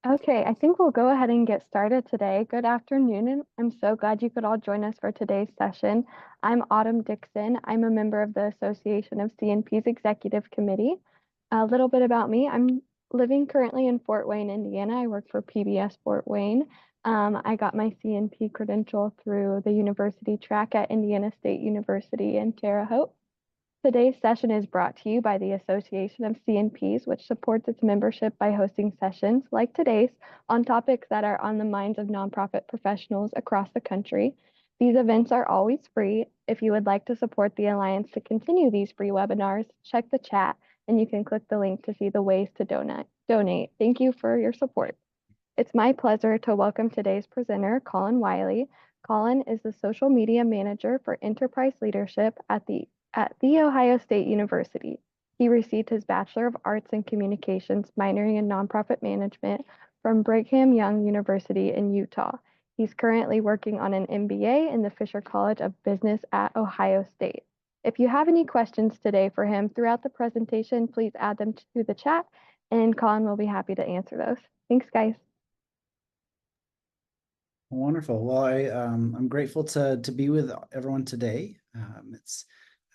Okay, I think we'll go ahead and get started today. Good afternoon, and I'm so glad you could all join us for today's session. I'm Autumn Dixon. I'm a member of the Association of CNP's Executive Committee. A little bit about me. I'm living currently in Fort Wayne, Indiana. I work for PBS Fort Wayne. I got my CNP credential through the university track at Indiana State University in Terre Haute. Today's session is brought to you by the Association of CNPs, which supports its membership by hosting sessions like today's on topics that are on the minds of nonprofit professionals across the country. These events are always free. If you would like to support the Alliance to continue these free webinars, check the chat and you can click the link to see the ways to donate. Thank you for your support. It's my pleasure to welcome today's presenter, Colin Wiley. Colin is the social media manager for enterprise leadership at The Ohio State University. He received his Bachelor of Arts in Communications, minoring in nonprofit management from Brigham Young University in Utah. He's currently working on an MBA in the Fisher College of Business at Ohio State. If you have any questions today for him throughout the presentation, please add them to the chat and Colin will be happy to answer those. Thanks, guys. Wonderful. Well, I'm grateful to be with everyone today.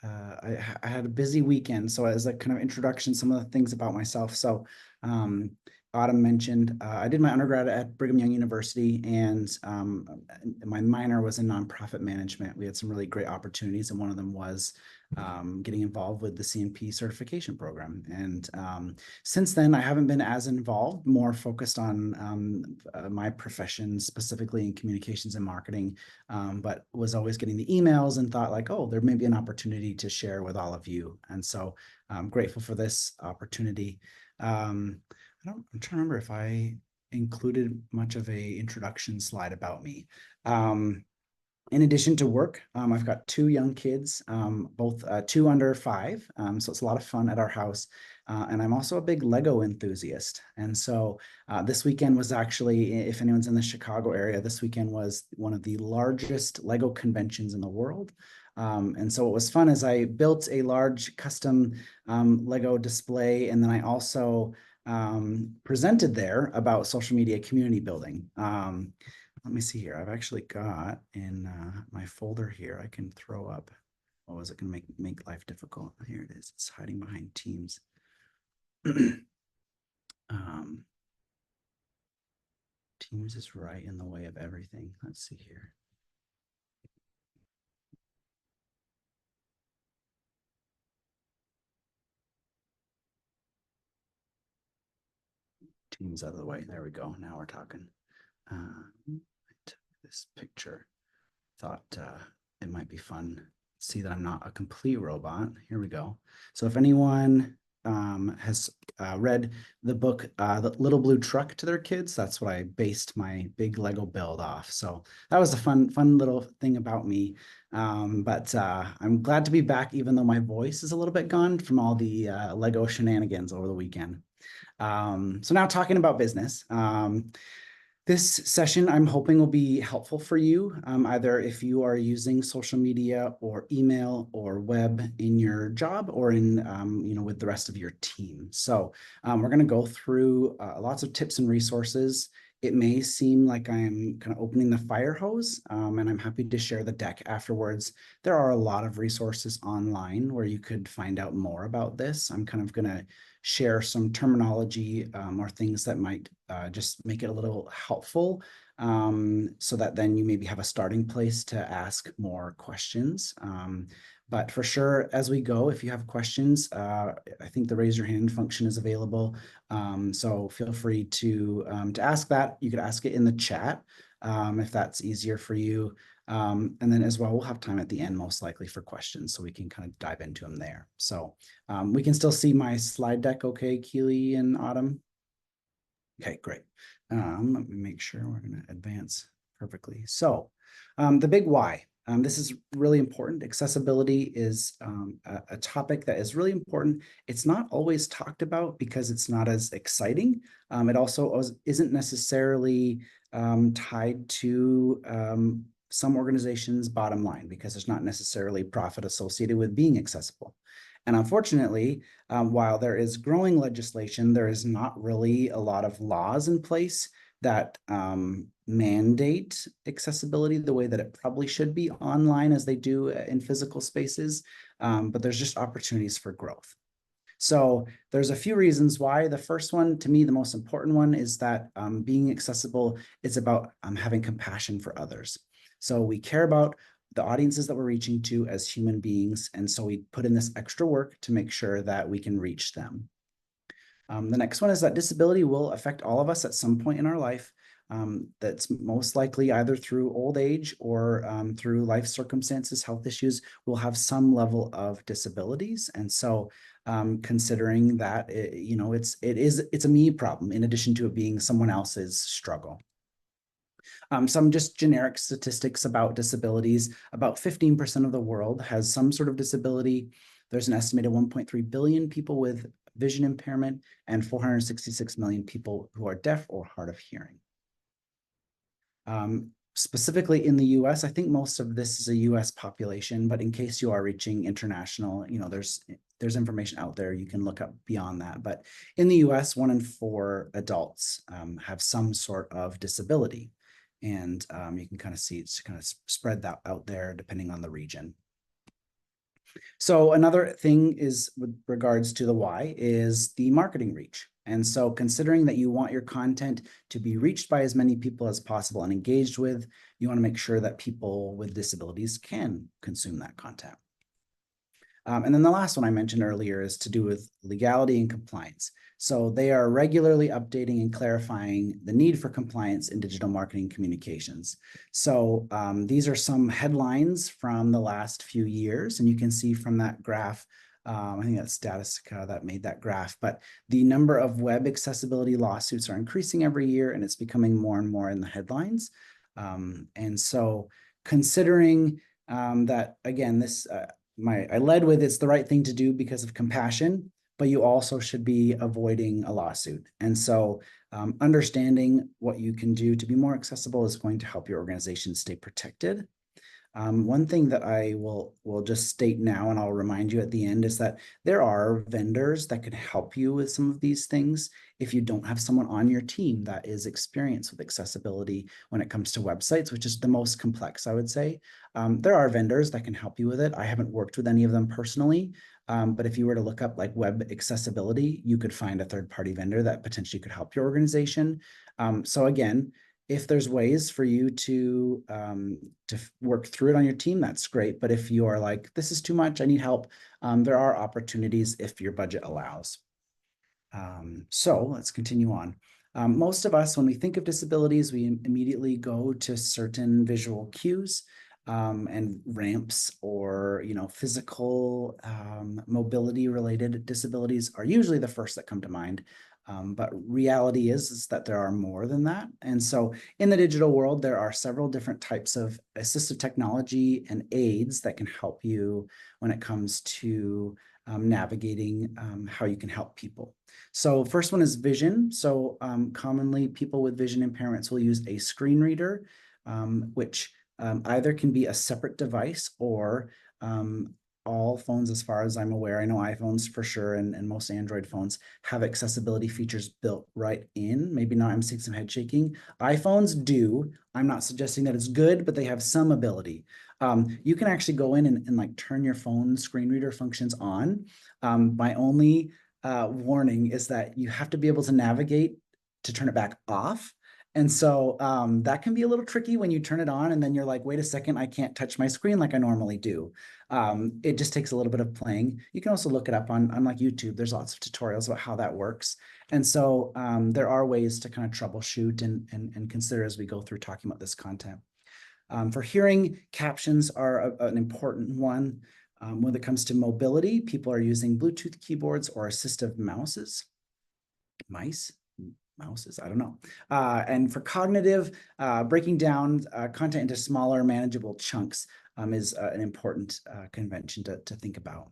I had a busy weekend, so as a kind of introduction, some of the things about myself. So Autumn mentioned I did my undergrad at Brigham Young University, and my minor was in nonprofit management. We had some really great opportunities, and one of them was getting involved with the CNP certification program. And since then, I haven't been as involved, more focused on my profession, specifically in communications and marketing, but was always getting the emails and thought like, oh, there may be an opportunity to share with all of you. And so I'm grateful for this opportunity. I'm trying to remember if I included much of a introduction slide about me. In addition to work, I've got two young kids, both 2 under 5. So it's a lot of fun at our house. And I'm also a big Lego enthusiast. And so this weekend was actually, if anyone's in the Chicago area, this weekend was one of the largest Lego conventions in the world. And so what was fun is I built a large custom Lego display, and then I also presented there about social media community building. Let me see here. I've actually got in my folder here, I can throw up. Oh, is it going to make life difficult? Here it is. It's hiding behind Teams. Teams is right in the way of everything. Let's see here. Teams out of the way. There we go. Now we're talking. This picture. Thought it might be fun. See that I'm not a complete robot. Here we go. So if anyone has read the book, The Little Blue Truck to their kids, that's what I based my big Lego build off. So that was a fun little thing about me. But I'm glad to be back, even though my voice is a little bit gone from all the Lego shenanigans over the weekend. So now talking about business. This session, I'm hoping, will be helpful for you, either if you are using social media or email or web in your job or in, with the rest of your team. So we're going to go through lots of tips and resources. It may seem like I'm kind of opening the fire hose, and I'm happy to share the deck afterwards. There are a lot of resources online where you could find out more about this. I'm kind of going to share some terminology or things that might just make it a little helpful, so that then you maybe have a starting place to ask more questions. But for sure, as we go, if you have questions, I think the raise your hand function is available. So feel free to ask that. You could ask it in the chat if that's easier for you. And then as well, we'll have time at the end, most likely, for questions, so we can kind of dive into them there. So we can still see my slide deck okay, Keely and Autumn? Okay, great. Let me make sure we're going to advance perfectly. So the big why. This is really important. Accessibility is a topic that is really important. It's not always talked about because it's not as exciting. It also isn't necessarily tied to some organizations' bottom line, because there's not necessarily profit associated with being accessible. And unfortunately, while there is growing legislation, there is not really a lot of laws in place that mandate accessibility the way that it probably should be online as they do in physical spaces. But there's just opportunities for growth. So there's a few reasons why. The first one, to me, the most important one, is that being accessible is about having compassion for others. So we care about the audiences that we're reaching to as human beings, and so we put in this extra work to make sure that we can reach them. The next one is that disability will affect all of us at some point in our life. That's most likely either through old age or through life circumstances, health issues. We'll have some level of disabilities, and so considering that, it's a me problem in addition to it being someone else's struggle. Some just generic statistics about disabilities. About 15% of the world has some sort of disability. There's an estimated 1.3 billion people with vision impairment and 466 million people who are deaf or hard of hearing. Specifically in the US, I think most of this is a US population, but in case you are reaching international, there's information out there you can look up beyond that. But in the US, 1 in 4 adults have some sort of disability. And you can kind of see it's kind of spread that out there depending on the region. So another thing is with regards to the why is the marketing reach. And so considering that you want your content to be reached by as many people as possible and engaged with, you want to make sure that people with disabilities can consume that content. And then the last one I mentioned earlier is to do with legality and compliance. So they are regularly updating and clarifying the need for compliance in digital marketing communications. So these are some headlines from the last few years, and you can see from that graph, I think that's Statistica that made that graph, but the number of web accessibility lawsuits are increasing every year, and it's becoming more and more in the headlines. And so considering that, again, this I led with it's the right thing to do because of compassion, but you also should be avoiding a lawsuit. And so understanding what you can do to be more accessible is going to help your organization stay protected. One thing that I will just state now, and I'll remind you at the end, is that there are vendors that can help you with some of these things if you don't have someone on your team that is experienced with accessibility when it comes to websites, which is the most complex, I would say. There are vendors that can help you with it. I haven't worked with any of them personally, but if you were to look up like web accessibility, you could find a third-party vendor that potentially could help your organization. So again, if there's ways for you to work through it on your team, that's great. But if you are like, this is too much, I need help, there are opportunities if your budget allows. So let's continue on. Most of us, when we think of disabilities, we immediately go to certain visual cues and ramps or physical mobility related disabilities are usually the first that come to mind. But reality is that there are more than that. And so in the digital world, there are several different types of assistive technology and aids that can help you when it comes to navigating how you can help people. So first one is vision. So commonly people with vision impairments will use a screen reader, which either can be a separate device or all phones, as far as I'm aware, I know iPhones for sure, and most Android phones have accessibility features built right in. Maybe not, I'm seeing some head shaking. iPhones do. I'm not suggesting that it's good, but they have some ability. You can actually go in and like turn your phone screen reader functions on. My only warning is that you have to be able to navigate to turn it back off. And so that can be a little tricky when you turn it on and then you're like, wait a second, I can't touch my screen like I normally do. It just takes a little bit of playing. You can also look it up on like YouTube. There's lots of tutorials about how that works. And so there are ways to kind of troubleshoot and consider as we go through talking about this content. For hearing, captions are an important one. When it comes to mobility, people are using Bluetooth keyboards or assistive mouses. Mouses, I don't know. And for cognitive, breaking down content into smaller, manageable chunks is an important convention to think about.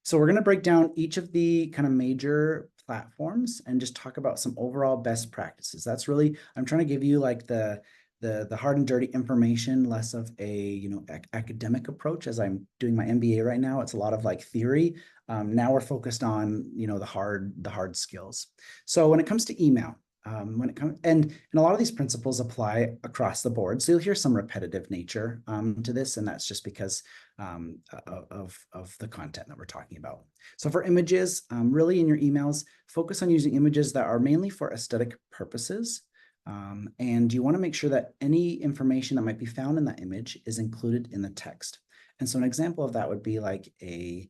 So we're going to break down each of the kind of major platforms and just talk about some overall best practices. That's really, I'm trying to give you like the the hard and dirty information, less of a academic approach. As I'm doing my MBA right now, it's a lot of like theory. Now we're focused on the hard skills. So when it comes to email, and a lot of these principles apply across the board. So you'll hear some repetitive nature to this, and that's just because of the content that we're talking about. So for images, really in your emails, focus on using images that are mainly for aesthetic purposes. And you want to make sure that any information that might be found in that image is included in the text. And so an example of that would be like a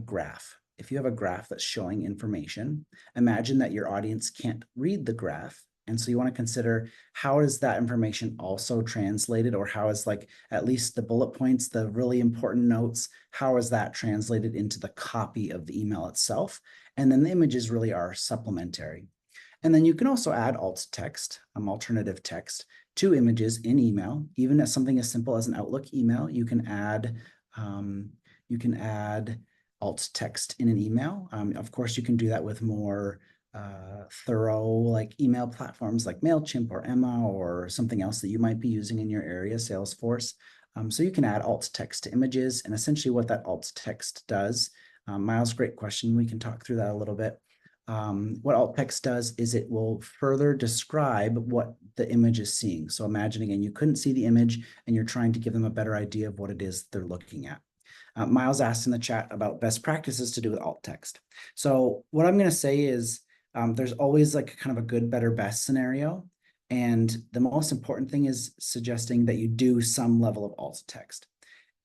graph. If you have a graph that's showing information, imagine that your audience can't read the graph. And so you want to consider, how is that information also translated, or how is, like, at least the bullet points, the really important notes, how is that translated into the copy of the email itself? And then the images really are supplementary. And then you can also add alt text, alternative text, to images in email. Even as something as simple as an Outlook email, you can add alt text in an email. Of course, you can do that with more thorough like email platforms like MailChimp or Emma or something else that you might be using in your area, Salesforce. So you can add alt text to images, and essentially what that alt text does, Miles, great question. We can talk through that a little bit. What alt text does is it will further describe what the image is seeing. So imagine, again, you couldn't see the image and you're trying to give them a better idea of what it is they're looking at. Miles asked in the chat about best practices to do with alt text. So what I'm going to say is there's always like kind of a good, better, best scenario. And the most important thing is suggesting that you do some level of alt text.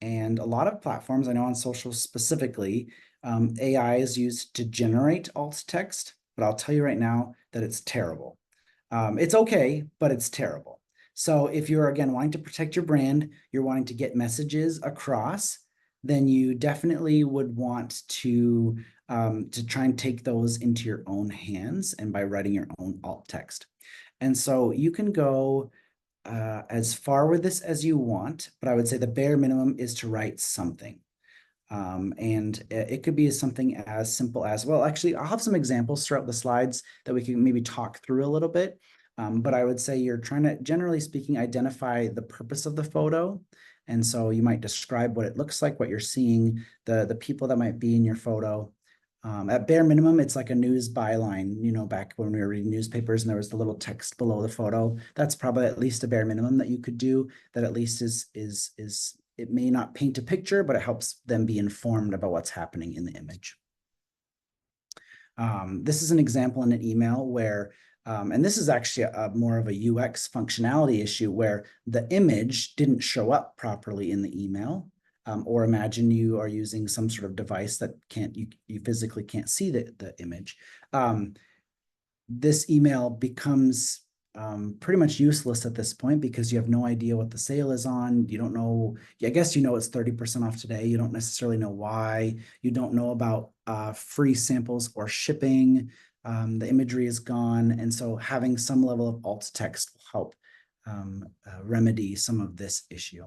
And a lot of platforms, I know on social specifically, AI is used to generate alt text, but I'll tell you right now that it's terrible. It's okay, but it's terrible. So if you're, again, wanting to protect your brand, you're wanting to get messages across, then you definitely would want to try and take those into your own hands, and by writing your own alt text. And so you can go as far with this as you want, but I would say the bare minimum is to write something. And it could be something as simple as, well, actually, I'll have some examples throughout the slides that we can maybe talk through a little bit. But I would say you're trying to, generally speaking, identify the purpose of the photo. And so you might describe what it looks like, what you're seeing, the people that might be in your photo. At bare minimum, it's like a news byline, back when we were reading newspapers and there was the little text below the photo. That's probably at least a bare minimum that you could do, that at least is it may not paint a picture, but it helps them be informed about what's happening in the image. This is an example in an email where, and this is actually more of a UX functionality issue, where the image didn't show up properly in the email. Or imagine you are using some sort of device that you physically can't see the image. This email becomes pretty much useless at this point, because you have no idea what the sale is on. You don't know, I guess it's 30% off today. You don't necessarily know why. You don't know about free samples or shipping. The imagery is gone. And so having some level of alt text will help remedy some of this issue.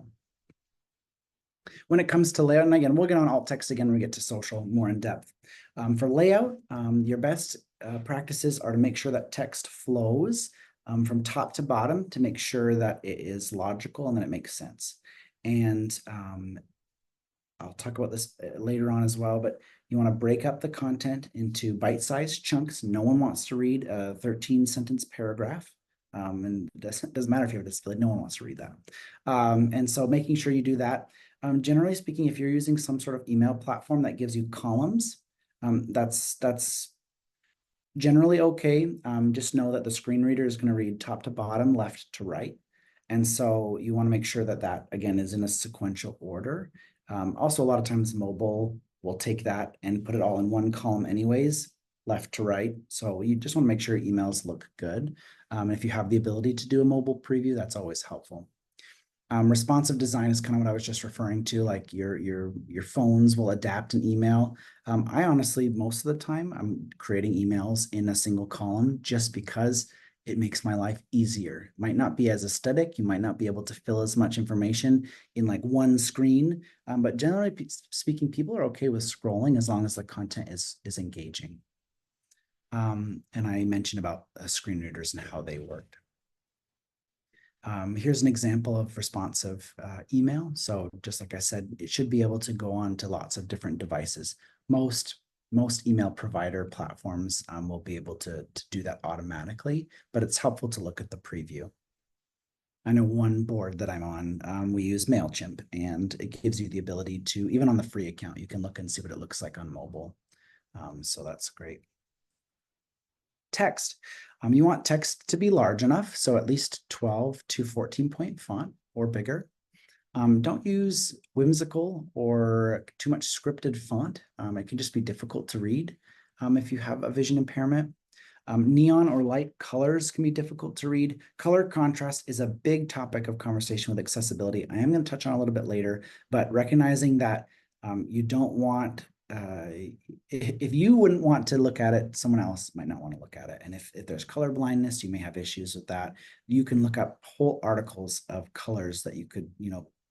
When it comes to layout, and again, we'll get on alt text again when we get to social more in depth. For layout, your best practices are to make sure that text flows from top to bottom, to make sure that it is logical and that it makes sense. And I'll talk about this later on as well, but you want to break up the content into bite-sized chunks. No one wants to read a 13-sentence paragraph. And it doesn't matter if you have a disability, no one wants to read that. And so making sure you do that. Generally speaking, if you're using some sort of email platform that gives you columns, that's generally okay. Just know that the screen reader is going to read top to bottom, left to right. And so you want to make sure that that, again, is in a sequential order. Also, a lot of times mobile will take that and put it all in one column anyways, left to right. So you just want to make sure your emails look good. If you have the ability to do a mobile preview, that's always helpful. Responsive design is kind of what I was just referring to, like your phones will adapt an email. I honestly, most of the time, I'm creating emails in a single column just because it makes my life easier. It might not be as aesthetic. You might not be able to fill as much information in like one screen, but generally speaking, people are okay with scrolling as long as the content is engaging. And I mentioned about screen readers and how they work. Here's an example of responsive email. So just like I said, it should be able to go on to lots of different devices. Most email provider platforms will be able to do that automatically, but it's helpful to look at the preview. I know one board that I'm on, we use MailChimp, and it gives you the ability to, even on the free account, you can look and see what it looks like on mobile. So that's great. Text. You want text to be large enough, so at least 12 to 14 point font or bigger. Don't use whimsical or too much scripted font. It can just be difficult to read if you have a vision impairment. Neon or light colors can be difficult to read. Color contrast is a big topic of conversation with accessibility. I am going to touch on a little bit later, but recognizing that you don't want, if you wouldn't want to look at it, someone else might not want to look at it. And if there's color blindness, you may have issues with that. You can look up whole articles of colors that you could,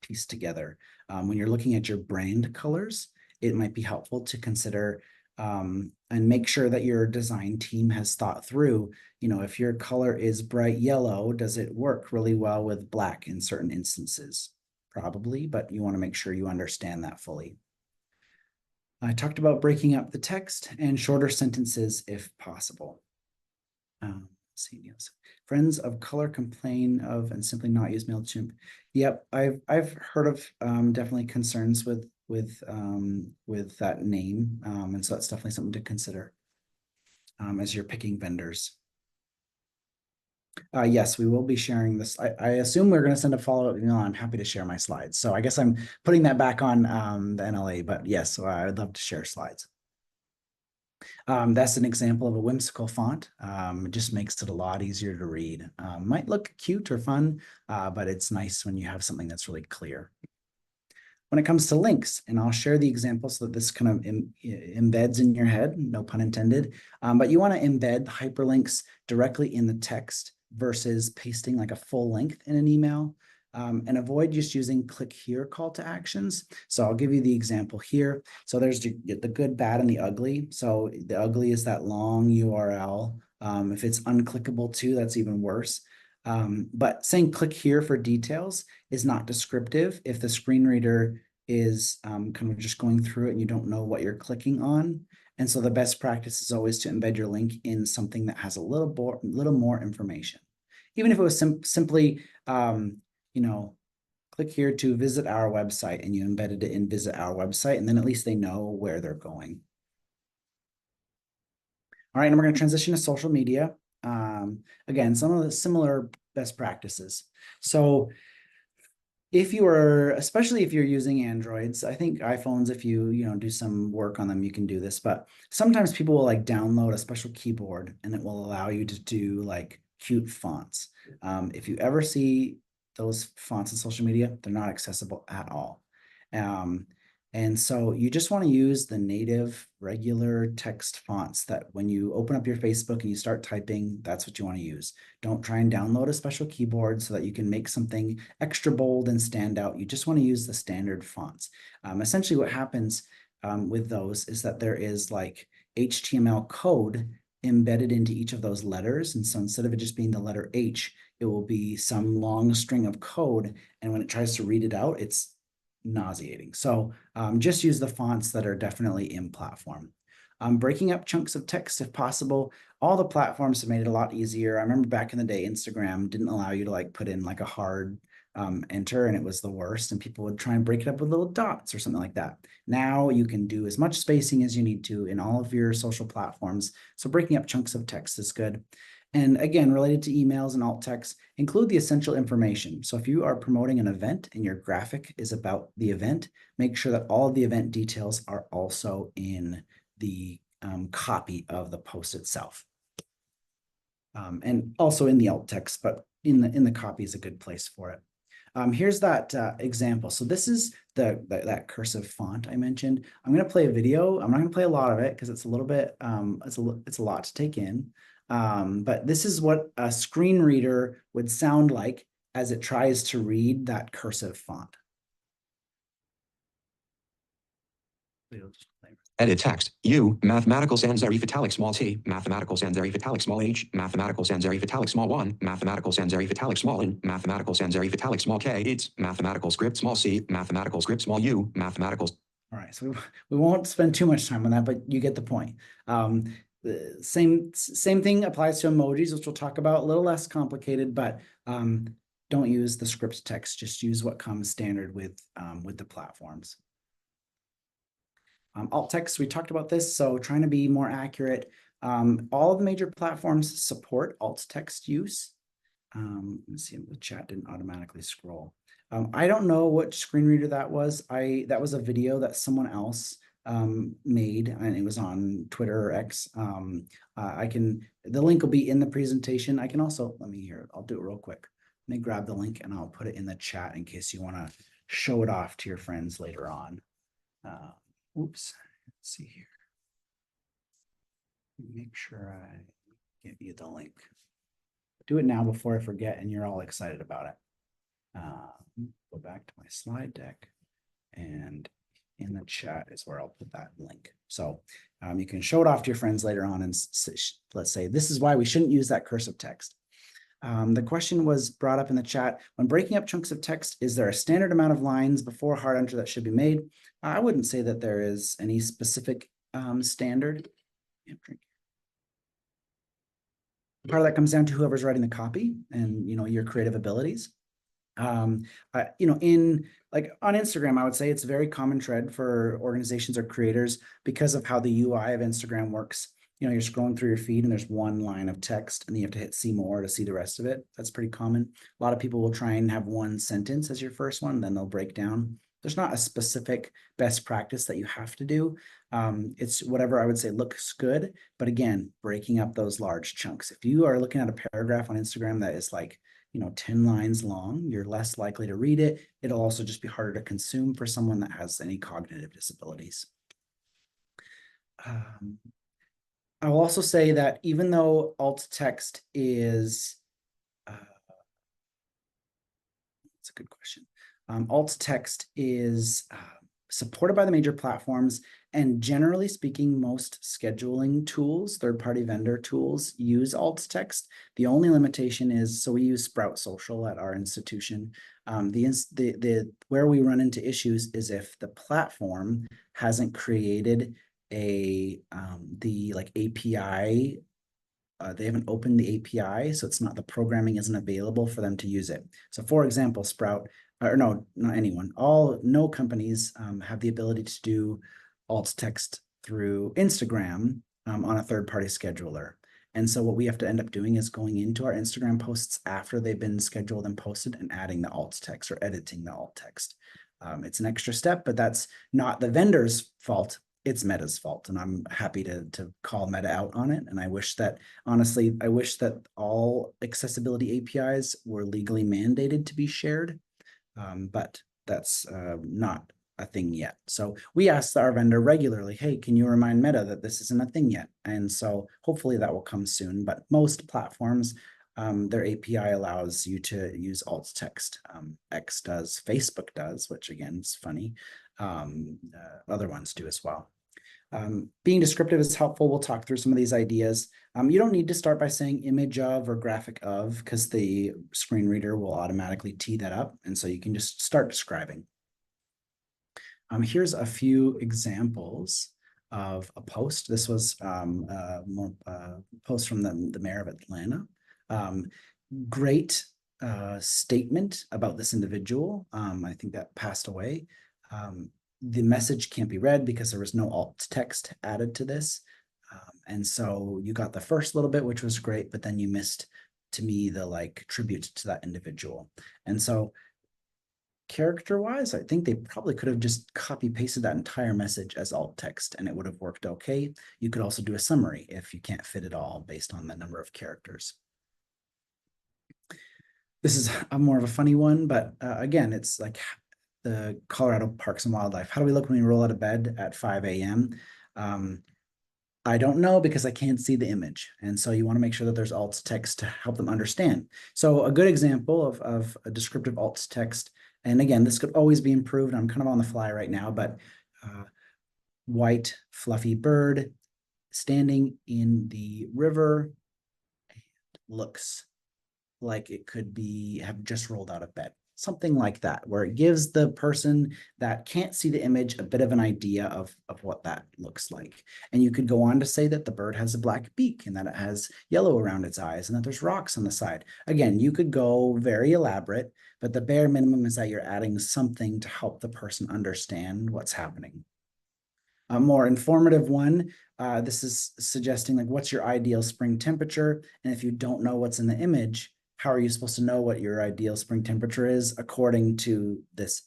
piece together. When you're looking at your brand colors, it might be helpful to consider and make sure that your design team has thought through, if your color is bright yellow, does it work really well with black in certain instances? Probably, but you want to make sure you understand that fully. I talked about breaking up the text and shorter sentences if possible. Let's see, friends of color complain of and simply not use MailChimp. Yep, I've heard of definitely concerns with that name, and so that's definitely something to consider as you're picking vendors. Yes, we will be sharing this. I assume we're going to send a follow-up email. I'm happy to share my slides. So I guess I'm putting that back on the NLA, but yes, I'd love to share slides. That's an example of a whimsical font. It just makes it a lot easier to read. Might look cute or fun, but it's nice when you have something that's really clear. When it comes to links, and I'll share the example so that this kind of embeds in your head, no pun intended, but you want to embed hyperlinks directly in the text versus pasting like a full length in an email. And avoid just using click here call to actions. So I'll give you the example here. So there's the good, bad, and the ugly. So the ugly is that long URL. If it's unclickable too, that's even worse. But saying click here for details is not descriptive if the screen reader is kind of just going through it and you don't know what you're clicking on. And so the best practice is always to embed your link in something that has a little more information. Even if it was simply, click here to visit our website, and you embedded it in visit our website, and then at least they know where they're going. All right, and we're going to transition to social media. Again, some of the similar best practices. So if you are, especially if you're using Androids, I think iPhones, if you do some work on them, you can do this, but sometimes people will like download a special keyboard and it will allow you to do like cute fonts. If you ever see those fonts in social media, they're not accessible at all. And so you just want to use the native regular text fonts that when you open up your Facebook and you start typing, that's what you want to use. Don't try and download a special keyboard so that you can make something extra bold and stand out. You just want to use the standard fonts. Essentially what happens with those is that there is like HTML code embedded into each of those letters. And so instead of it just being the letter H, it will be some long string of code. And when it tries to read it out, it's nauseating. So just use the fonts that are definitely in platform. Breaking up chunks of text if possible. All the platforms have made it a lot easier. I remember back in the day, Instagram didn't allow you to like put in like a hard enter, and it was the worst, and people would try and break it up with little dots or something like that. Now you can do as much spacing as you need to in all of your social platforms. So breaking up chunks of text is good. And again, related to emails and alt text, include the essential information. So if you are promoting an event and your graphic is about the event, make sure that all of the event details are also in the copy of the post itself. And also in the alt text, but in the copy is a good place for it. Here's that example. So this is that cursive font I mentioned. I'm going to play a video. I'm not going to play a lot of it because it's a little bit, it's a lot to take in. But this is what a screen reader would sound like as it tries to read that cursive font. It'll just play. Edit text. U. Mathematical sans serif italic small t. Mathematical sans serif italic small h. Mathematical sans serif italic small 1. Mathematical sans serif italic small n. Mathematical sans serif italic small k. It's mathematical script small c. Mathematical script small u. Mathematical. All right, so we won't spend too much time on that, but you get the point. The same thing applies to emojis, which we'll talk about, a little less complicated, but don't use the script text, just use what comes standard with the platforms. Alt text, we talked about this, so trying to be more accurate. All of the major platforms support alt text use. Let's see, the chat didn't automatically scroll. I don't know what screen reader that was. That was a video that someone else made, and it was on Twitter or X. The link will be in the presentation. I can also, I'll do it real quick. Let me grab the link and I'll put it in the chat in case you want to show it off to your friends later on. Oops, let's see here. Make sure I give you the link. Do it now before I forget and you're all excited about it. Go back to my slide deck, and in the chat is where I'll put that link. So you can show it off to your friends later on and let's say, this is why we shouldn't use that cursive text. The question was brought up in the chat. When breaking up chunks of text, is there a standard amount of lines before hard enter that should be made? I wouldn't say that there is any specific standard. Part of that comes down to whoever's writing the copy and, your creative abilities. In like on Instagram, I would say it's a very common trend for organizations or creators because of how the UI of Instagram works. You're scrolling through your feed and there's one line of text and then you have to hit see more to see the rest of it. That's pretty common. A lot of people will try and have one sentence as your first one, then they'll break down. There's not a specific best practice that you have to do. It's whatever I would say looks good. But again, breaking up those large chunks. If you are looking at a paragraph on Instagram that is like, 10 lines long, you're less likely to read it. It'll also just be harder to consume for someone that has any cognitive disabilities. I will also say that even though alt text is, that's a good question. Alt text is supported by the major platforms, and generally speaking, most scheduling tools, third-party vendor tools, use alt text. The only limitation is, so we use Sprout Social at our institution. Where we run into issues is if the platform hasn't created the API. They haven't opened the API, so it's not, the programming isn't available for them to use it. So for example, Sprout, or no, not anyone, no companies have the ability to do alt text through Instagram on a third-party scheduler. And so what we have to end up doing is going into our Instagram posts after they've been scheduled and posted and adding the alt text or editing the alt text. It's an extra step, but that's not the vendor's fault. It's Meta's fault, and I'm happy to call Meta out on it. And I wish that, honestly, all accessibility APIs were legally mandated to be shared, but that's not a thing yet. So we ask our vendor regularly, hey, can you remind Meta that this isn't a thing yet? And so hopefully that will come soon, but most platforms, their API allows you to use alt text. X does, Facebook does, which again is funny. Other ones do as well. Being descriptive is helpful. We'll talk through some of these ideas. You don't need to start by saying image of or graphic of, because the screen reader will automatically tee that up. And so you can just start describing. Here's a few examples of a post. This was a post from the mayor of Atlanta. Great statement about this individual. I think that passed away. The message can't be read because there was no alt text added to this. And so you got the first little bit, which was great, but then you missed, to me, the tribute to that individual. And so character-wise, I think they probably could have just copy-pasted that entire message as alt text and it would have worked okay. You could also do a summary if you can't fit it all based on the number of characters. This is more of a funny one, but again, it's like the Colorado Parks and Wildlife. How do we look when we roll out of bed at 5 a.m.? I don't know because I can't see the image. And so you want to make sure that there's alt text to help them understand. So a good example of a descriptive alt text, and again, this could always be improved. I'm kind of on the fly right now, but white fluffy bird standing in the river and looks like it could be have just rolled out of bed. Something like that, where it gives the person that can't see the image a bit of an idea of what that looks like. And you could go on to say that the bird has a black beak and that it has yellow around its eyes and that there's rocks on the side. Again, you could go very elaborate, but the bare minimum is that you're adding something to help the person understand what's happening. A more informative one, this is suggesting like, what's your ideal spring temperature? And if you don't know what's in the image, how are you supposed to know what your ideal spring temperature is according to this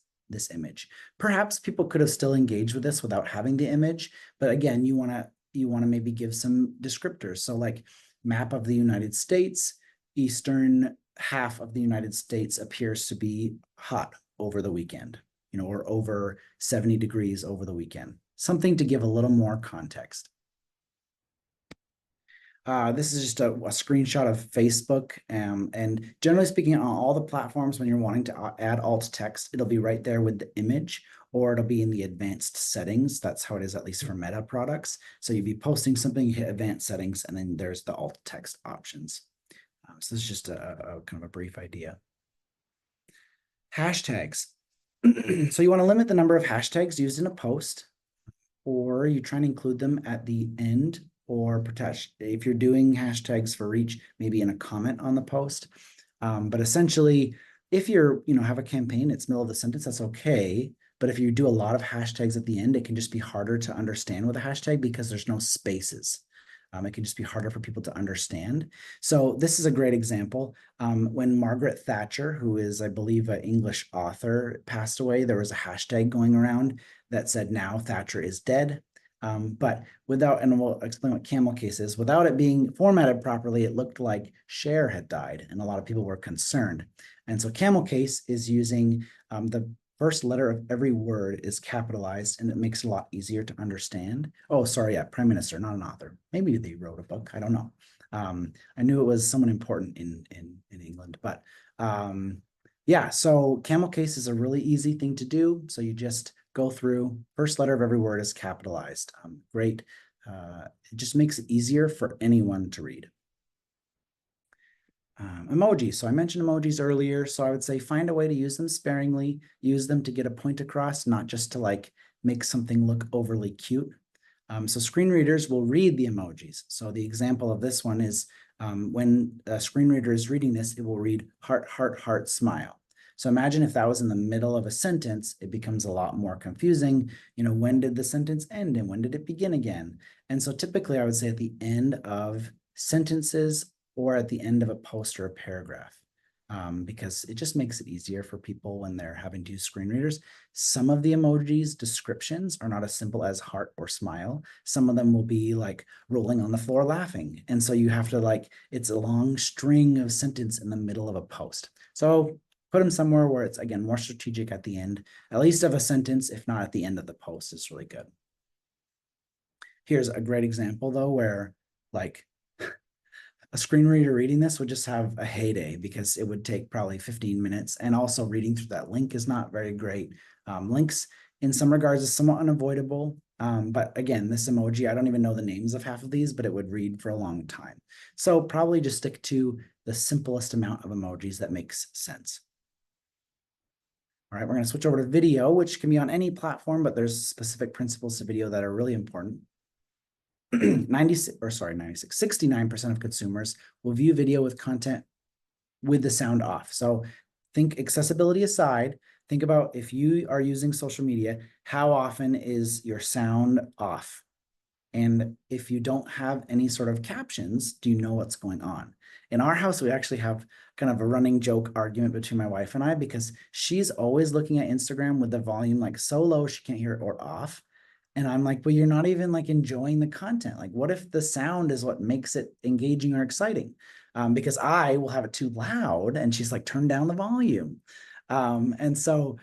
image? Perhaps people could have still engaged with this without having the image, but again, you want to maybe give some descriptors. So like map of the United States, eastern half of the United States appears to be hot over the weekend, or over 70 degrees over the weekend. Something to give a little more context. This is just a screenshot of Facebook. And generally speaking, on all the platforms, when you're wanting to add alt text, it'll be right there with the image, or it'll be in the advanced settings. That's how it is, at least for Meta products. So you'd be posting something, you hit advanced settings, and then there's the alt text options. So this is just a kind of a brief idea. Hashtags. So you want to limit the number of hashtags used in a post, or you try and include them at the end, or if you're doing hashtags for reach, maybe in a comment on the post. But essentially, if you're, have a campaign, it's middle of the sentence, that's okay. But if you do a lot of hashtags at the end, it can just be harder to understand with a hashtag because there's no spaces. It can just be harder for people to understand. So this is a great example. When Margaret Thatcher, who is, I believe, an English author, passed away, there was a hashtag going around that said, "Now Thatcher is dead." But without, and we'll explain what camel case is, without it being formatted properly, it looked like Cher had died, and a lot of people were concerned. And so camel case is using the first letter of every word is capitalized, and it makes it a lot easier to understand. Oh, sorry, yeah, Prime Minister, not an author. Maybe they wrote a book, I don't know. I knew it was someone important in England, but yeah, so camel case is a really easy thing to do. So you just go through, first letter of every word is capitalized. Great. It just makes it easier for anyone to read. Emojis. So I mentioned emojis earlier. So I would say find a way to use them sparingly, use them to get a point across, not just to like make something look overly cute. So screen readers will read the emojis. So the example of this one is when a screen reader is reading this, it will read heart, heart, heart, smile. So imagine if that was in the middle of a sentence, it becomes a lot more confusing. When did the sentence end and when did it begin again? And so typically I would say at the end of sentences or at the end of a post or a paragraph, because it just makes it easier for people when they're having to use screen readers. Some of the emojis descriptions are not as simple as heart or smile. Some of them will be like rolling on the floor laughing. And so you have to it's a long string of sentence in the middle of a post. So put them somewhere where it's, again, more strategic at the end, at least of a sentence, if not at the end of the post, is really good. Here's a great example though, where a screen reader reading this would just have a heyday because it would take probably 15 minutes. And also reading through that link is not very great. Links in some regards is somewhat unavoidable. But again, this emoji, I don't even know the names of half of these, but it would read for a long time. So probably just stick to the simplest amount of emojis that makes sense. All right, we're going to switch over to video, which can be on any platform, but there's specific principles to video that are really important. 69% of consumers will view video with content with the sound off. So think accessibility aside, think about if you are using social media, how often is your sound off? And if you don't have any sort of captions, do you know what's going on? In our house, we actually have kind of a running joke argument between my wife and I, because she's always looking at Instagram with the volume so low she can't hear it or off. And I'm like, well, you're not even enjoying the content. What if the sound is what makes it engaging or exciting? Because I will have it too loud and she's like, turn down the volume. And so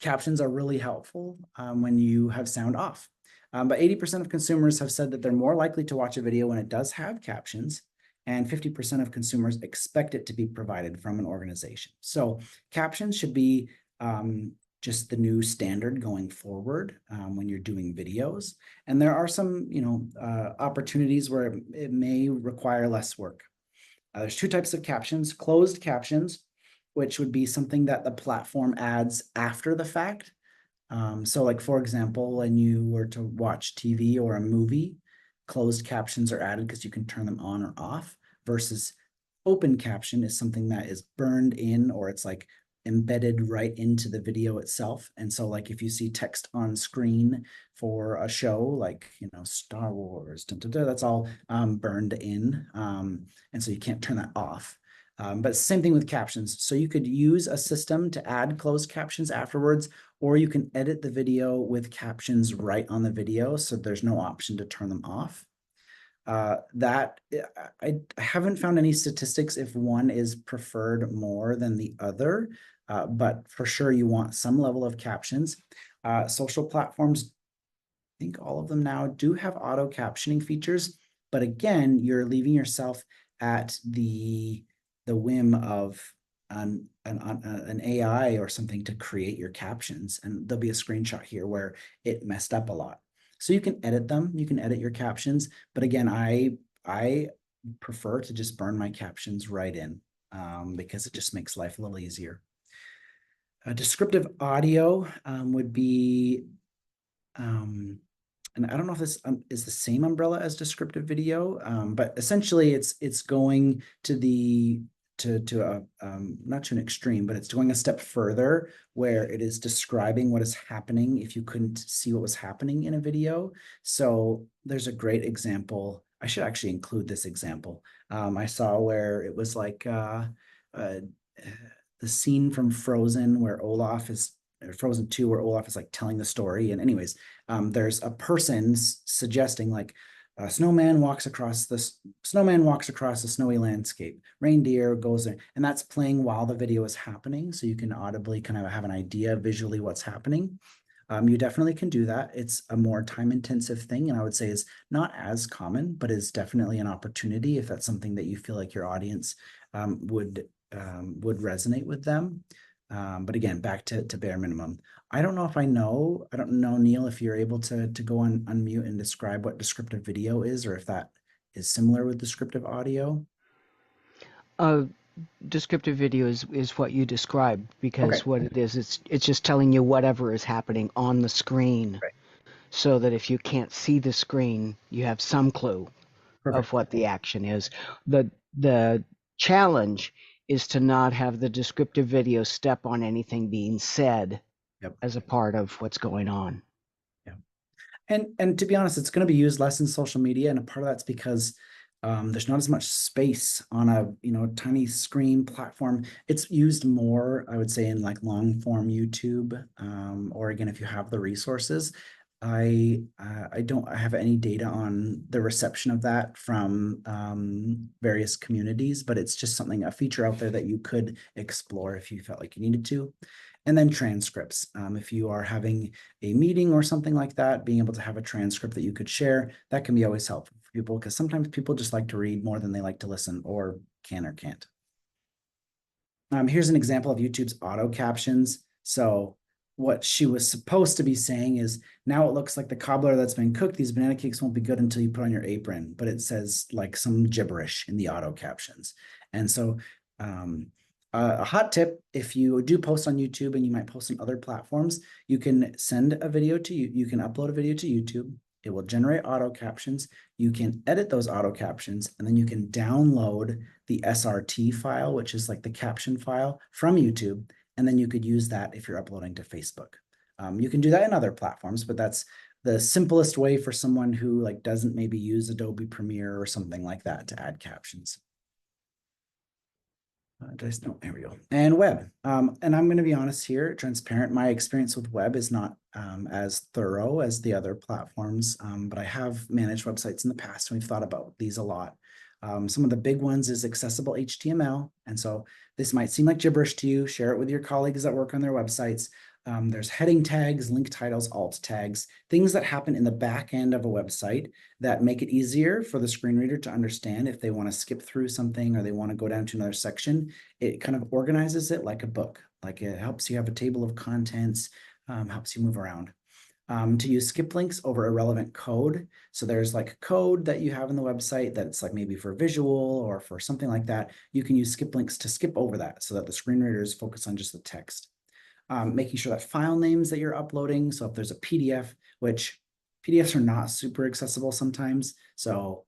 captions are really helpful when you have sound off. But 80% of consumers have said that they're more likely to watch a video when it does have captions, and 50% of consumers expect it to be provided from an organization. So captions should be just the new standard going forward when you're doing videos. And there are some, opportunities where it may require less work. There's two types of captions: closed captions, which would be something that the platform adds after the fact. So like, for example, when you were to watch TV or a movie, closed captions are added because you can turn them on or off, versus open caption is something that is burned in, or it's like embedded right into the video itself. And so like if you see text on screen for a show like, Star Wars, that's all burned in. And so you can't turn that off. But same thing with captions. So you could use a system to add closed captions afterwards, or you can edit the video with captions right on the video, so there's no option to turn them off. That I haven't found any statistics if one is preferred more than the other, but for sure you want some level of captions. Social platforms, I think all of them now do have auto captioning features, but again, you're leaving yourself at the whim of an AI or something to create your captions. And there'll be a screenshot here where it messed up a lot. So you can edit them, you can edit your captions, but again, I prefer to just burn my captions right in because it just makes life a little easier. Descriptive audio would be, and I don't know if this is the same umbrella as descriptive video, but essentially it's going to not to an extreme, but it's going a step further, where it is describing what is happening if you couldn't see what was happening in a video. So there's a great example. I should actually include this example. I saw where it was like the scene from Frozen where Frozen 2, where Olaf is like telling the story. And anyways, there's a person suggesting like, a snowman walks across the snowy landscape. Reindeer goes there, and that's playing while the video is happening. So you can audibly kind of have an idea visually what's happening. You definitely can do that. It's a more time-intensive thing, and I would say it's not as common, but it's definitely an opportunity if that's something that you feel like your audience would resonate with them. But again, back to bare minimum. I don't know, Neil, if you're able to go on unmute and describe what descriptive video is, or if that is similar with descriptive audio. Descriptive video is what you described, because Okay. what it is, it's just telling you whatever is happening on the screen, Right. so that if you can't see the screen, you have some clue Perfect. of what the action is. The challenge is to not have the descriptive video step on anything being said. Yep. As a part of what's going on. Yeah. And to be honest, it's going to be used less in social media, and a part of that's because there's not as much space on a tiny screen platform. It's used more, I would say, in like long form YouTube, or again, if you have the resources. I don't have any data on the reception of that from various communities, but it's just a feature out there that you could explore if you felt like you needed to. And then transcripts. If you are having a meeting or something like that, being able to have a transcript that you could share, that can be always helpful for people, because sometimes people just like to read more than they like to listen, or can or can't. Here's an example of YouTube's auto captions. So what she was supposed to be saying is, now it looks like the cobbler that's been cooked, these banana cakes won't be good until you put on your apron, but it says like some gibberish in the auto captions. And so a hot tip, if you do post on YouTube, and you might post on other platforms, you can send a video to you can upload a video to YouTube. It will generate auto captions. You can edit those auto captions, and then you can download the SRT file, which is like the caption file from YouTube. And then you could use that if you're uploading to Facebook. You can do that in other platforms, but that's the simplest way for someone who like doesn't maybe use Adobe Premiere or something like that to add captions. There we go. And web. And I'm going to be honest here, transparent. My experience with web is not as thorough as the other platforms, but I have managed websites in the past, and we've thought about these a lot. Some of the big ones is accessible HTML. And so this might seem like gibberish to you. Share it with your colleagues that work on their websites. There's heading tags, link titles, alt tags, things that happen in the back end of a website that make it easier for the screen reader to understand if they want to skip through something or they want to go down to another section. It kind of organizes it like a book. Like it helps you have a table of contents, helps you move around. To use skip links over irrelevant code. So there's like code that you have in the website that's like maybe for visual or for something like that. You can use skip links to skip over that so that the screen readers focus on just the text. Making sure that file names that you're uploading. So if there's a PDF, which PDFs are not super accessible sometimes. So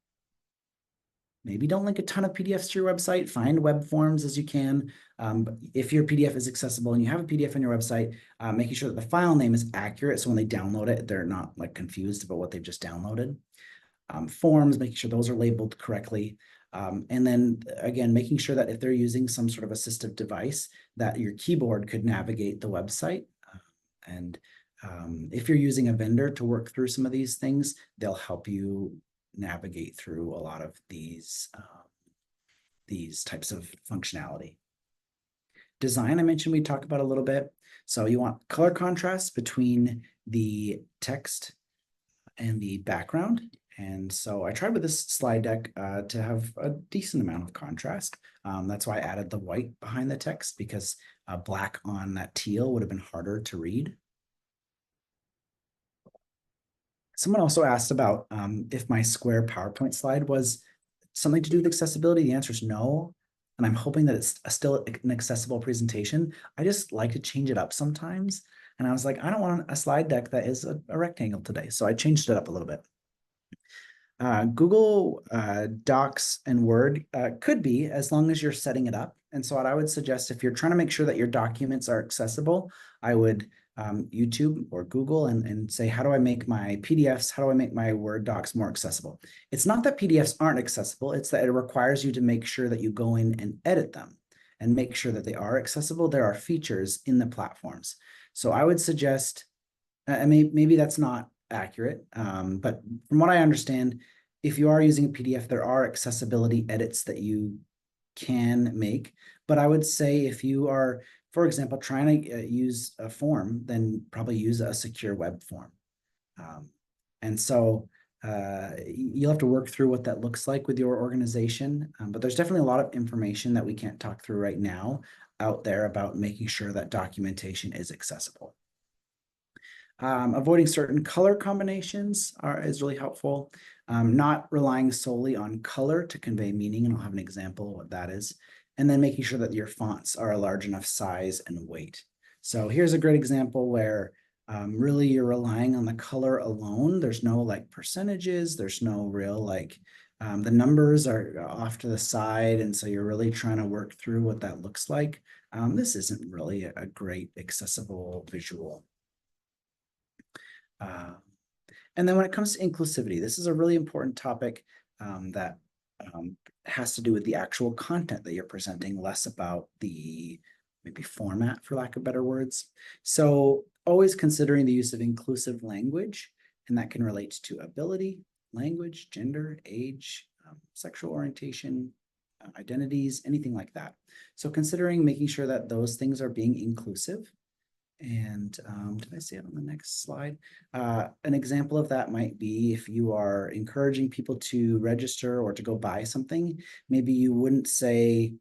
maybe don't link a ton of PDFs to your website. Find web forms as you can. But if your PDF is accessible and you have a PDF on your website, making sure that the file name is accurate. So when they download it, they're not like confused about what they've just downloaded. Forms, making sure those are labeled correctly. And then again, making sure that if they're using some sort of assistive device, that your keyboard could navigate the website. If you're using a vendor to work through some of these things, they'll help you navigate through a lot of these types of functionality. Design, I mentioned we talked about a little bit. So you want color contrast between the text and the background. And so I tried with this slide deck to have a decent amount of contrast. That's why I added the white behind the text, because black on that teal would have been harder to read. Someone also asked about if my square PowerPoint slide was something to do with accessibility. The answer is no. And I'm hoping that it's still an accessible presentation. I just like to change it up sometimes. And I was like, I don't want a slide deck that is a rectangle today. So I changed it up a little bit. Google Docs and Word could be, as long as you're setting it up. And so what I would suggest, if you're trying to make sure that your documents are accessible, I would YouTube or Google and say, how do I make my PDFs, how do I make my Word docs more accessible? It's not that PDFs aren't accessible, it's that it requires you to make sure that you go in and edit them and make sure that they are accessible. There are features in the platforms. So I would suggest, I mean, maybe that's not accurate, but from what I understand, if you are using a PDF, there are accessibility edits that you can make. But I would say if you are, for example, trying to use a form, then probably use a secure web form. And so you'll have to work through what that looks like with your organization. But there's definitely a lot of information that we can't talk through right now out there about making sure that documentation is accessible. Avoiding certain color combinations is really helpful. Not relying solely on color to convey meaning, and I'll have an example of what that is. And then making sure that your fonts are a large enough size and weight. So here's a great example where really you're relying on the color alone. There's no like percentages, there's no real like, the numbers are off to the side. And so you're really trying to work through what that looks like. This isn't really a great accessible visual. And then when it comes to inclusivity, this is a really important topic that has to do with the actual content that you're presenting, less about the maybe format, for lack of better words. So always considering the use of inclusive language, and that can relate to ability, language, gender, age, sexual orientation, identities, anything like that. So considering making sure that those things are being inclusive. And did I say it on the next slide? An example of that might be if you are encouraging people to register or to go buy something, maybe you wouldn't say,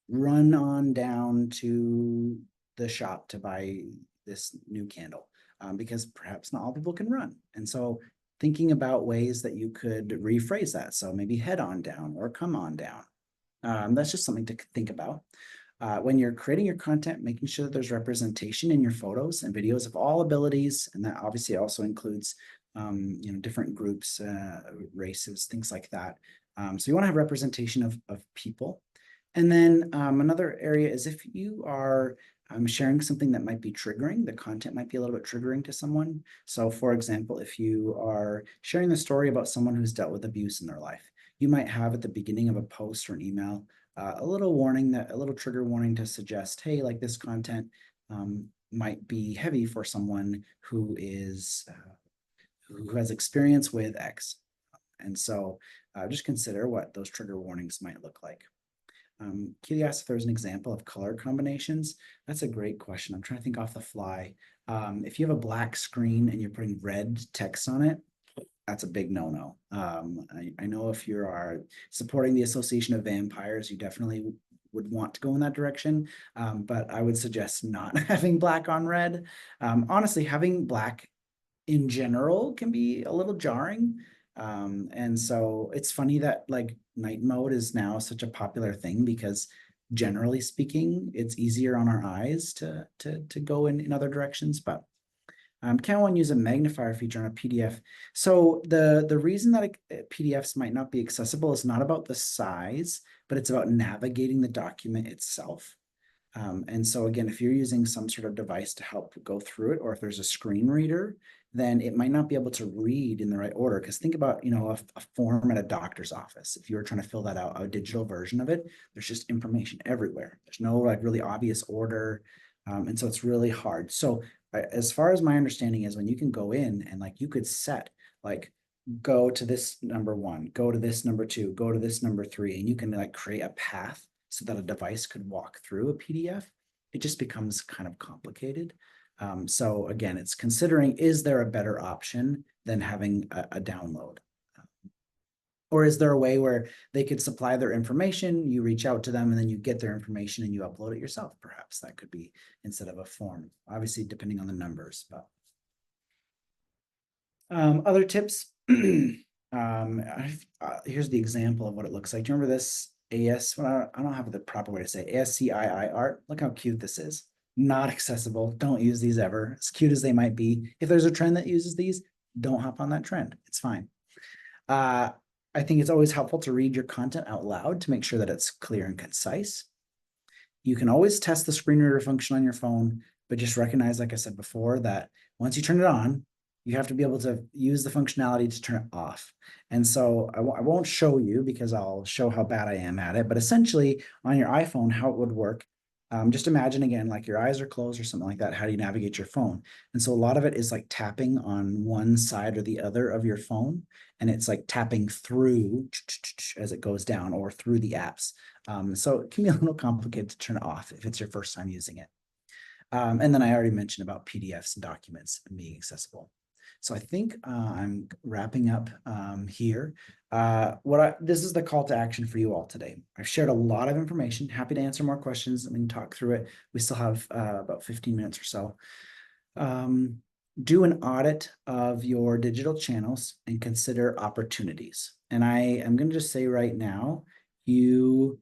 run on down to the shop to buy this new candle, because perhaps not all people can run. And so thinking about ways that you could rephrase that. So maybe head on down or come on down. That's just something to think about. When you're creating your content, making sure that there's representation in your photos and videos of all abilities, and that obviously also includes different groups, races, things like that. So you want to have representation of people. And then another area is if you are sharing something that might be triggering, the content might be a little bit triggering to someone. So for example, if you are sharing the story about someone who's dealt with abuse in their life, you might have at the beginning of a post or an email a little warning, a little trigger warning to suggest, hey, like this content might be heavy for someone who has experience with X. And so just consider what those trigger warnings might look like. Kitty asked if there's an example of color combinations. That's a great question. I'm trying to think off the fly. If you have a black screen and you're putting red text on it, that's a big no-no. I know if you are supporting the Association of Vampires, you definitely would want to go in that direction. But I would suggest not having black on red. Honestly, having black in general can be a little jarring. And so it's funny that like night mode is now such a popular thing because generally speaking, it's easier on our eyes to go in other directions. But can one use a magnifier feature on a PDF? So the reason that PDFs might not be accessible is not about the size, but it's about navigating the document itself. And so again, if you're using some sort of device to help go through it, or if there's a screen reader, then it might not be able to read in the right order. Because think about, a form at a doctor's office. If you were trying to fill that out, a digital version of it, there's just information everywhere. There's no like really obvious order. And so it's really hard. So as far as my understanding is, when you can go in and like you could set like go to this number 1, go to this number 2, go to this number 3, and you can like create a path so that a device could walk through a PDF, it just becomes kind of complicated. So again, it's considering, is there a better option than having a download? Or is there a way where they could supply their information, you reach out to them, and then you get their information and you upload it yourself? Perhaps that could be instead of a form, obviously depending on the numbers. But other tips, here's the example of what it looks like. Do you remember this I don't have the proper way to say ASCII art. Look how cute this is. Not accessible. Don't use these ever. As cute as they might be. If there's a trend that uses these, don't hop on that trend. It's fine. I think it's always helpful to read your content out loud to make sure that it's clear and concise. You can always test the screen reader function on your phone, but just recognize, like I said before, that once you turn it on, you have to be able to use the functionality to turn it off. And so I won't show you because I'll show how bad I am at it, but essentially on your iPhone, how it would work. Just imagine again, like your eyes are closed or something like that. How do you navigate your phone? And so a lot of it is like tapping on one side or the other of your phone. And it's like tapping through as it goes down or through the apps. So it can be a little complicated to turn it off if it's your first time using it. And then I already mentioned about PDFs and documents being accessible. So I think I'm wrapping up here. This is the call to action for you all today. I've shared a lot of information. Happy to answer more questions and we can talk through it. We still have about 15 minutes or so. Do an audit of your digital channels and consider opportunities. And I am going to just say right now, you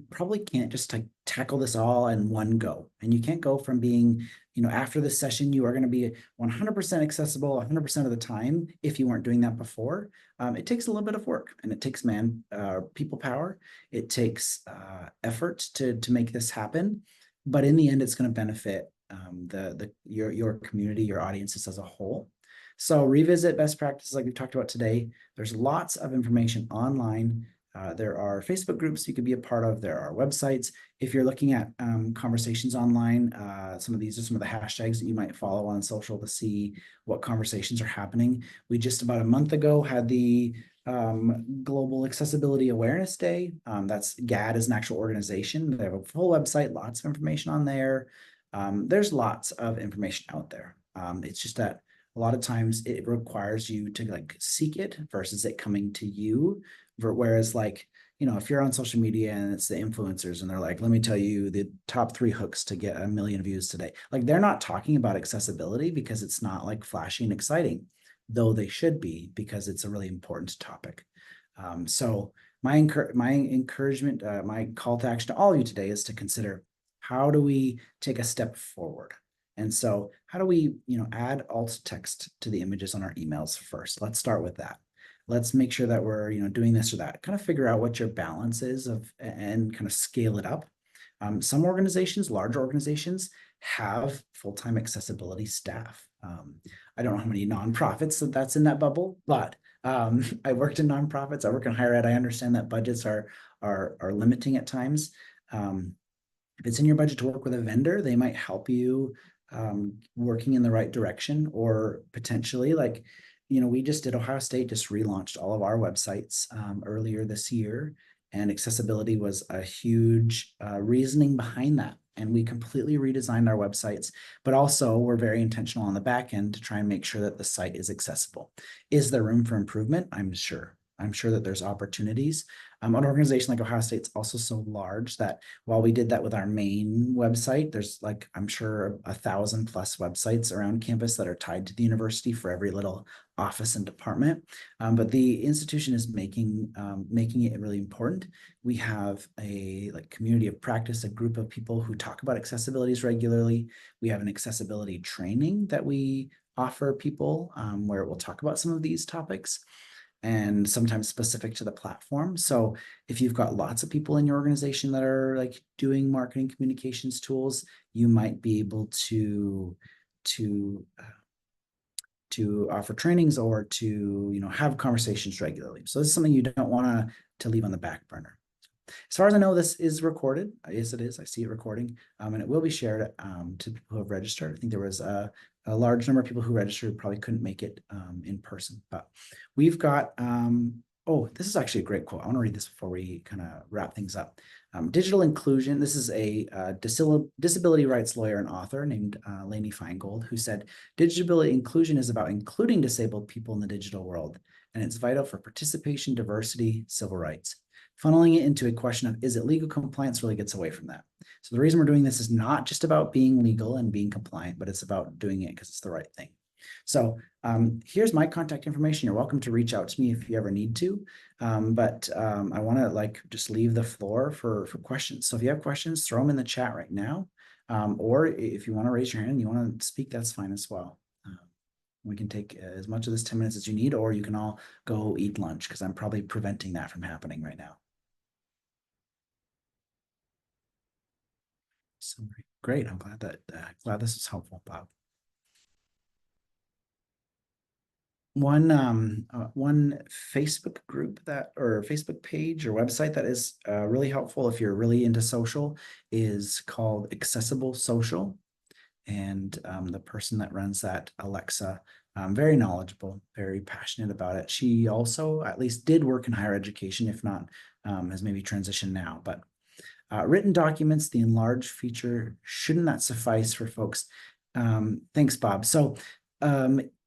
probably can't just like tackle this all in one go. And you can't go from being, after this session, you are going to be 100% accessible 100% of the time if you weren't doing that before. It takes a little bit of work and it takes people power. It takes effort to make this happen. But in the end, it's going to benefit your community, your audiences as a whole. So revisit best practices like we've talked about today. There's lots of information online. There are Facebook groups you could be a part of. There are websites. If you're looking at conversations online, some of these are some of the hashtags that you might follow on social to see what conversations are happening. We just about a month ago had the Global Accessibility Awareness Day. That's GAD is an actual organization. They have a full website, lots of information on there. There's lots of information out there. It's just that a lot of times it requires you to like seek it versus it coming to you. Whereas like, if you're on social media and it's the influencers and they're like, let me tell you the top 3 hooks to get 1 million views today. Like they're not talking about accessibility because it's not like flashy and exciting, though they should be because it's a really important topic. So my encouragement, my call to action to all of you today is to consider, how do we take a step forward? And so how do we, add alt text to the images on our emails first? Let's start with that. Let's make sure that we're, doing this or that. Kind of figure out what your balance is and kind of scale it up. Some organizations, large organizations, have full-time accessibility staff. I don't know how many nonprofits that's in that bubble, but I worked in nonprofits. I work in higher ed. I understand that budgets are limiting at times. If it's in your budget to work with a vendor, they might help you working in the right direction, or potentially like, we just did, Ohio State just relaunched all of our websites earlier this year, and accessibility was a huge reasoning behind that. And we completely redesigned our websites, but also we're very intentional on the back end to try and make sure that the site is accessible. Is there room for improvement? I'm sure. I'm sure that there's opportunities. An organization like Ohio State's also so large that while we did that with our main website, there's like, I'm sure 1,000+ websites around campus that are tied to the university for every little office and department. But the institution is making it really important. We have a community of practice, a group of people who talk about accessibilities regularly. We have an accessibility training that we offer people where we'll talk about some of these topics and sometimes specific to the platform. So if you've got lots of people in your organization that are like doing marketing communications tools, you might be able to offer trainings or to have conversations regularly. So this is something you don't want to leave on the back burner. As far as I know, this is recorded. Yes, it is. I see it recording, and it will be shared to people who have registered. I think there was a large number of people who registered who probably couldn't make it in person, but we've got, oh, this is actually a great quote. I want to read this before we kind of wrap things up. Digital inclusion. This is a disability rights lawyer and author named Lainey Feingold, who said, disability inclusion is about including disabled people in the digital world, and it's vital for participation, diversity, civil rights. Funneling it into a question of, is it legal compliance, really gets away from that. So the reason we're doing this is not just about being legal and being compliant, but it's about doing it because it's the right thing. So here's my contact information. You're welcome to reach out to me if you ever need to. I want to just leave the floor for questions. So if you have questions, throw them in the chat right now. Or if you want to raise your hand and you want to speak, that's fine as well. We can take as much of this 10 minutes as you need, or you can all go eat lunch because I'm probably preventing that from happening right now. So great. I'm glad this is helpful, Bob. One Facebook group or Facebook page or website that is really helpful if you're really into social is called Accessible Social. And the person that runs that, Alexa, very knowledgeable, very passionate about it. She also at least did work in higher education, if not has maybe transitioned now. But written documents, the enlarged feature, shouldn't that suffice for folks? Thanks, Bob. So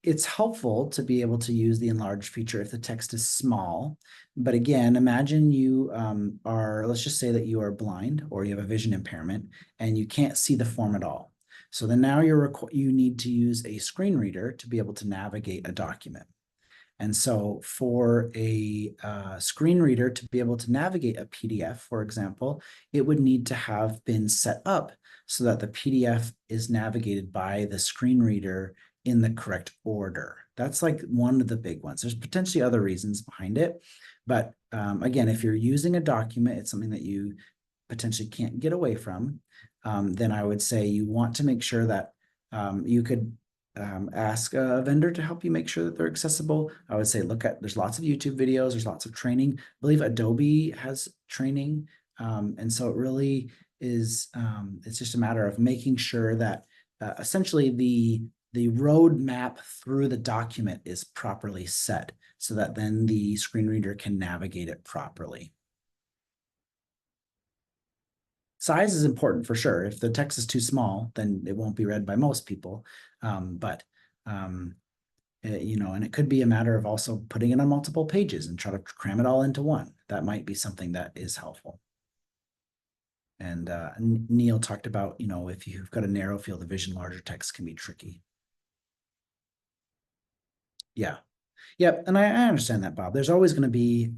it's helpful to be able to use the enlarged feature if the text is small. But again, imagine you let's just say that you are blind or you have a vision impairment and you can't see the form at all. So then now you need to use a screen reader to be able to navigate a document. And so for a screen reader to be able to navigate a PDF, for example, it would need to have been set up so that the PDF is navigated by the screen reader in the correct order. That's like one of the big ones. There's potentially other reasons behind it. But again, if you're using a document, it's something that you potentially can't get away from, then I would say you want to make sure that you could ask a vendor to help you make sure that they're accessible. I would say there's lots of YouTube videos, there's lots of training. I believe Adobe has training. And so it really is, it's just a matter of making sure that essentially the roadmap through the document is properly set so that then the screen reader can navigate it properly. Size is important for sure. If the text is too small, then it won't be read by most people. And it could be a matter of also putting it on multiple pages and try to cram it all into one. That might be something that is helpful. And Neil talked about, if you've got a narrow field of vision, larger text can be tricky. Yeah. Yep. And I understand that, Bob. There's always going to be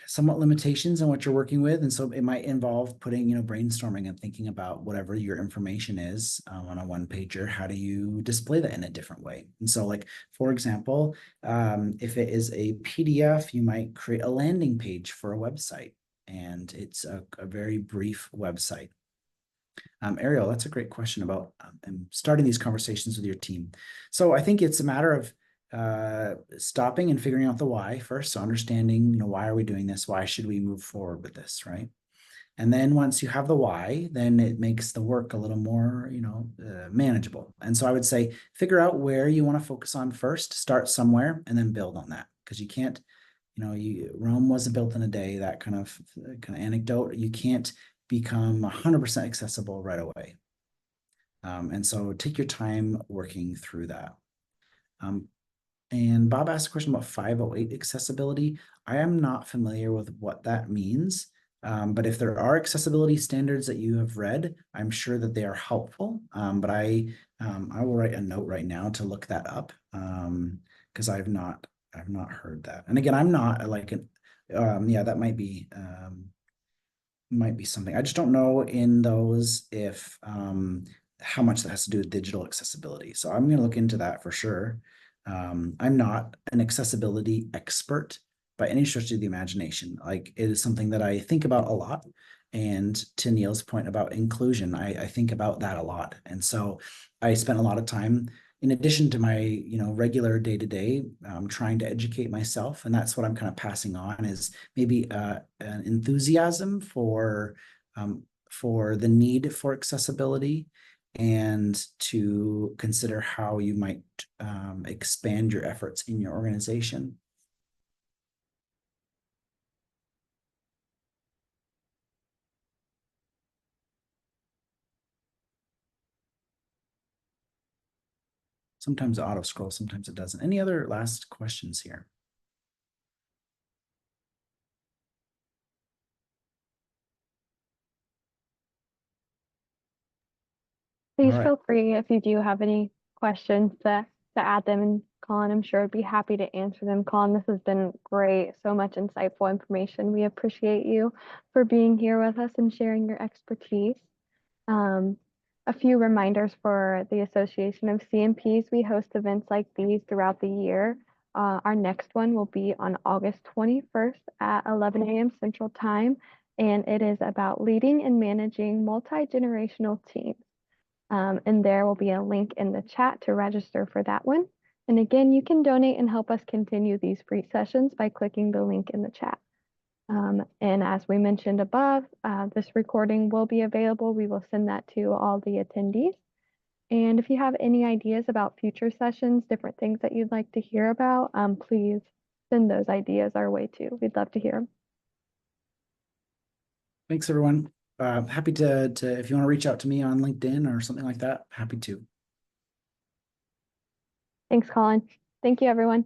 somewhat limitations on what you're working with. And so it might involve putting, brainstorming and thinking about whatever your information is on a one pager. How do you display that in a different way? And so for example, if it is a PDF, you might create a landing page for a website, and it's a very brief website. Ariel, that's a great question about starting these conversations with your team. So I think it's a matter of stopping and figuring out the why first. So understanding, why are we doing this? Why should we move forward with this, right? And then once you have the why, then it makes the work a little more, manageable. And so I would say, figure out where you want to focus on first, start somewhere, and then build on that. Because you can't, Rome wasn't built in a day, that kind of anecdote. You can't become 100% accessible right away. And so take your time working through that. And Bob asked a question about 508 accessibility. I am not familiar with what that means. But if there are accessibility standards that you have read, I'm sure that they are helpful. But I will write a note right now to look that up, because I've not heard that. And again, I'm not like an yeah, that might be something. I just don't know in those if how much that has to do with digital accessibility. So I'm going to look into that for sure. I'm not an accessibility expert by any stretch of the imagination. Like, it is something that I think about a lot. And to Neil's point about inclusion, I think about that a lot. And so I spent a lot of time, in addition to my regular day-to-day, trying to educate myself. And that's what I'm kind of passing on, is maybe an enthusiasm for the need for accessibility, and to consider how you might expand your efforts in your organization. Sometimes it auto scrolls, sometimes it doesn't. Any other last questions here? Please All right. feel free if you do have any questions to add them. And Colin, I'm sure I'd be happy to answer them. Colin, this has been great. So much insightful information. We appreciate you for being here with us and sharing your expertise. A few reminders for the Association of CNPs. We host events like these throughout the year. Our next one will be on August 21st at 11 a.m. Central Time, and it is about leading and managing multi-generational teams. And there will be a link in the chat to register for that one. And again, you can donate and help us continue these free sessions by clicking the link in the chat. And as we mentioned above, this recording will be available. We will send that to all the attendees. And if you have any ideas about future sessions, different things that you'd like to hear about, please send those ideas our way too. We'd love to hear them. Thanks, everyone. Happy to if you want to reach out to me on LinkedIn or something like that, happy to. Thanks, Colin. Thank you, everyone.